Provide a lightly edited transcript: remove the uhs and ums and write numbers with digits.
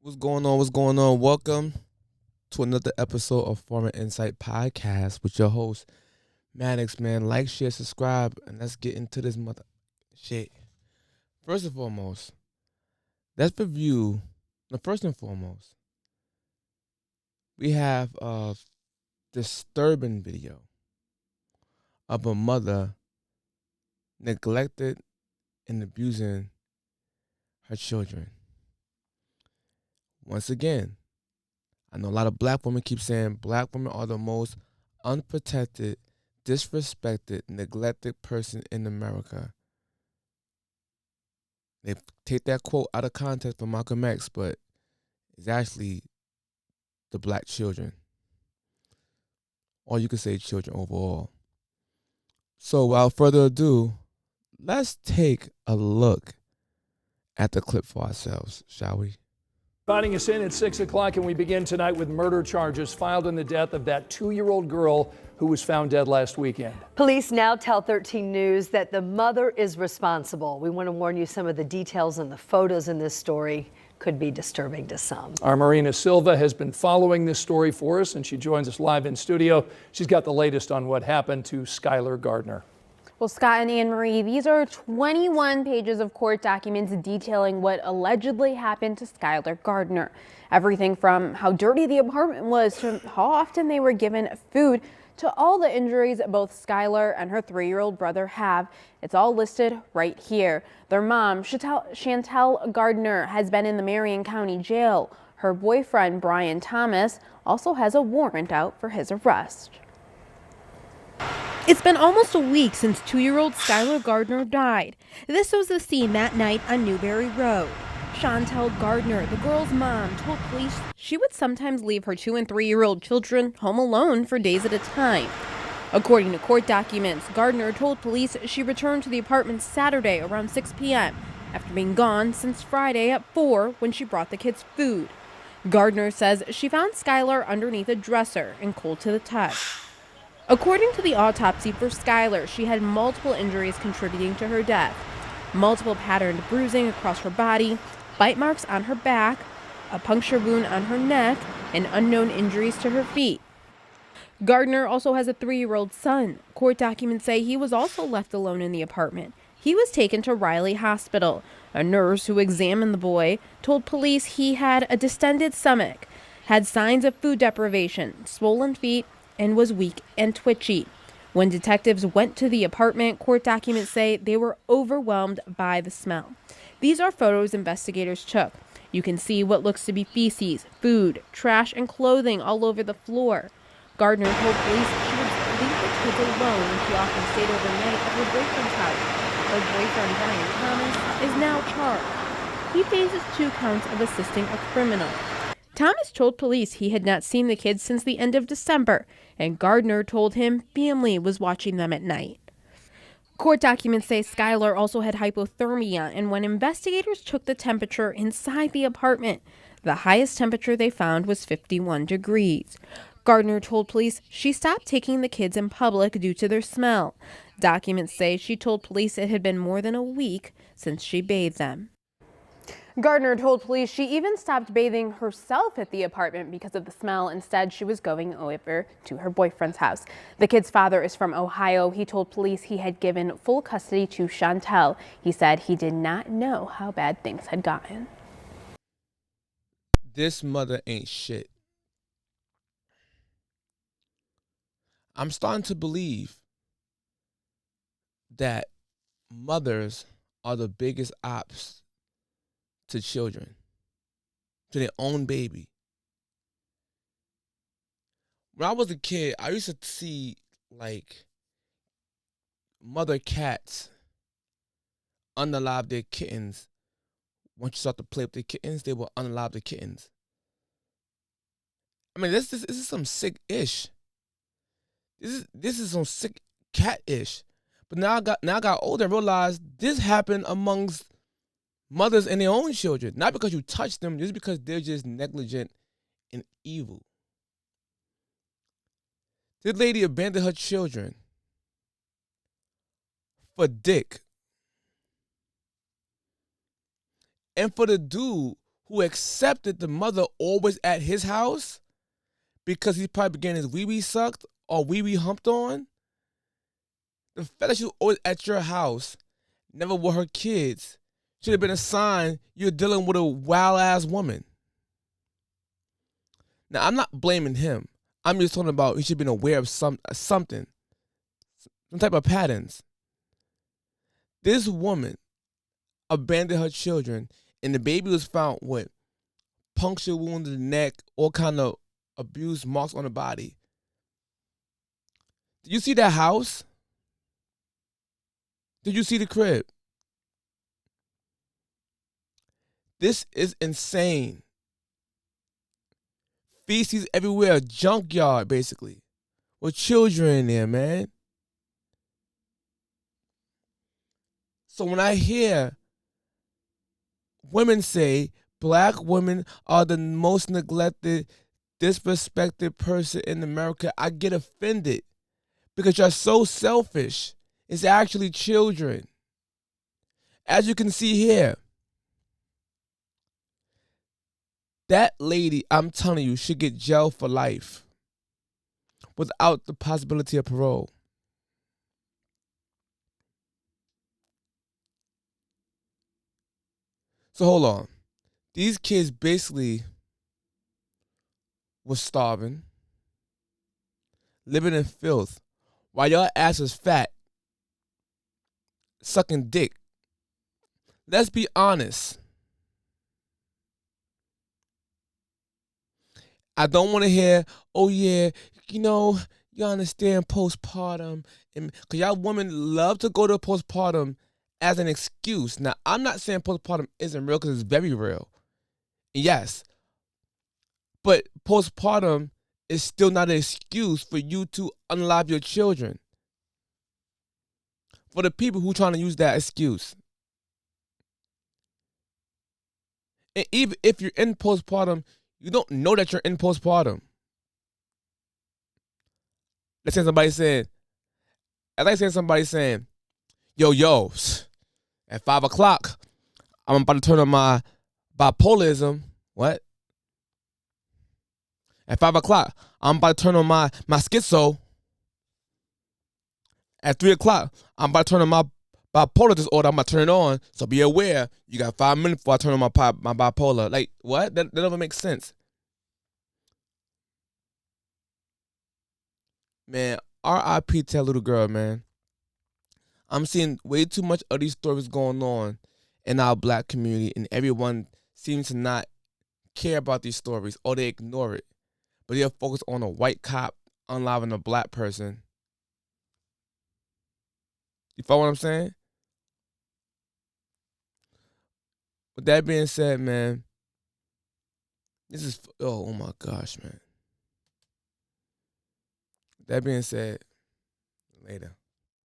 What's going on? What's going on? Welcome to another episode of Foreign Insight Podcast with your host, Maddox, man. Like, share, subscribe, and let's get into this mother shit. First and foremost, let's review. No, first and foremost, we have a disturbing video of a mother neglected and abusing her children. Once again, I know a lot of black women keep saying black women are the most unprotected, disrespected, neglected person in America. They take that quote out of context from Malcolm X, but it's actually the black children. Or you could say children overall. So without further ado, let's take a look at the clip for ourselves, shall we? Inviting us in at 6 o'clock, and we begin tonight with murder charges filed in the death of that 2-year-old girl who was found dead last weekend. Police now tell 13 News that the mother is responsible. We want to warn you some of the details and the photos in this story could be disturbing to some. Our Marina Silva has been following this story for us, and she joins us live in studio. She's got the latest on what happened to Skylar Gardner. Well, Scott and Anne Marie, these are 21 pages of court documents detailing what allegedly happened to Skylar Gardner. Everything from how dirty the apartment was to how often they were given food to all the injuries both Skylar and her 3-year-old brother have. It's all listed right here. Their mom, Chantell Gardner, has been in the Marion County Jail. Her boyfriend, Brian Thomas, also has a warrant out for his arrest. It's been almost a week since 2-year-old Skylar Gardner died. This was the scene that night on Newberry Road. Chantell Gardner, the girl's mom, told police she would sometimes leave her 2- and 3-year-old children home alone for days at a time. According to court documents, Gardner told police she returned to the apartment Saturday around 6 p.m. after being gone since Friday at 4 when she brought the kids food. Gardner says she found Skylar underneath a dresser and cold to the touch. According to the autopsy for Skylar, she had multiple injuries contributing to her death. Multiple patterned bruising across her body, bite marks on her back, a puncture wound on her neck, and unknown injuries to her feet. Gardner also has a 3-year-old son. Court documents say he was also left alone in the apartment. He was taken to Riley Hospital. A nurse who examined the boy told police he had a distended stomach, had signs of food deprivation, swollen feet, and was weak and twitchy. When detectives went to the apartment, court documents say they were overwhelmed by the smell. These are photos investigators took. You can see what looks to be feces, food, trash, and clothing all over the floor. Gardner told police she would leave the kids alone when she often stayed overnight at her boyfriend's house. Her boyfriend, Brian Thomas, is now charged. He faces 2 counts of assisting a criminal. Thomas told police he had not seen the kids since the end of December, and Gardner told him family was watching them at night. Court documents say Skylar also had hypothermia, and when investigators took the temperature inside the apartment, the highest temperature they found was 51 degrees. Gardner told police she stopped taking the kids in public due to their smell. Documents say she told police it had been more than a week since she bathed them. Gardner told police she even stopped bathing herself at the apartment because of the smell. Instead, she was going over to her boyfriend's house. The kid's father is from Ohio. He told police he had given full custody to Chantell. He said he did not know how bad things had gotten. This mother ain't shit. I'm starting to believe that mothers are the biggest ops to children, to their own baby. When I was a kid, I used to see like mother cats unalive their kittens. Once you start to play with the kittens, they will unalive the kittens. I mean, this is some sick ish. This is some sick cat ish. But now I got older and realized this happened amongst mothers and their own children. Not because you touch them, just because they're just negligent and evil. This lady abandoned her children for dick. And for the dude who accepted the mother always at his house because he's probably getting his wee-wee sucked or wee-wee humped on. The fact that she's always at your house, never with her kids, should have been a sign you're dealing with a wild-ass woman. Now, I'm not blaming him. I'm just talking about he should have been aware of something, some type of patterns. This woman abandoned her children, and the baby was found with puncture wounds in the neck, all kind of abuse marks on the body. Did you see that house? Did you see the crib? This is insane. Feces everywhere, a junkyard basically, with children in there, man. So when I hear women say black women are the most neglected, disrespected person in America, I get offended because you're so selfish. It's actually children. As you can see here, that lady, I'm telling you, should get jail for life without the possibility of parole. So hold on. These kids basically was starving, living in filth, while your ass is fat, sucking dick. Let's be honest. I don't want to hear, oh yeah, you understand postpartum. Because y'all women love to go to postpartum as an excuse. Now, I'm not saying postpartum isn't real because it's very real. Yes. But postpartum is still not an excuse for you to unalive your children. For the people who trying to use that excuse. And even if you're in postpartum, you don't know that you're in postpartum. Let's say somebody saying, yo, at 5 o'clock, I'm about to turn on my bipolarism. What? At 5 o'clock, I'm about to turn on my schizo. At 3 o'clock, I'm about to turn on my bipolar disorder. I'm about to turn it on. So be aware, you got 5 minutes before I turn on my bipolar. Like, what? That doesn't make sense. Man, R.I.P. to that little girl, man. I'm seeing way too much of these stories going on in our black community, and everyone seems to not care about these stories or they ignore it. But they're focused on a white cop unaliving a black person. You follow what I'm saying? With that being said, man, this is, oh my gosh, man. That being said, later.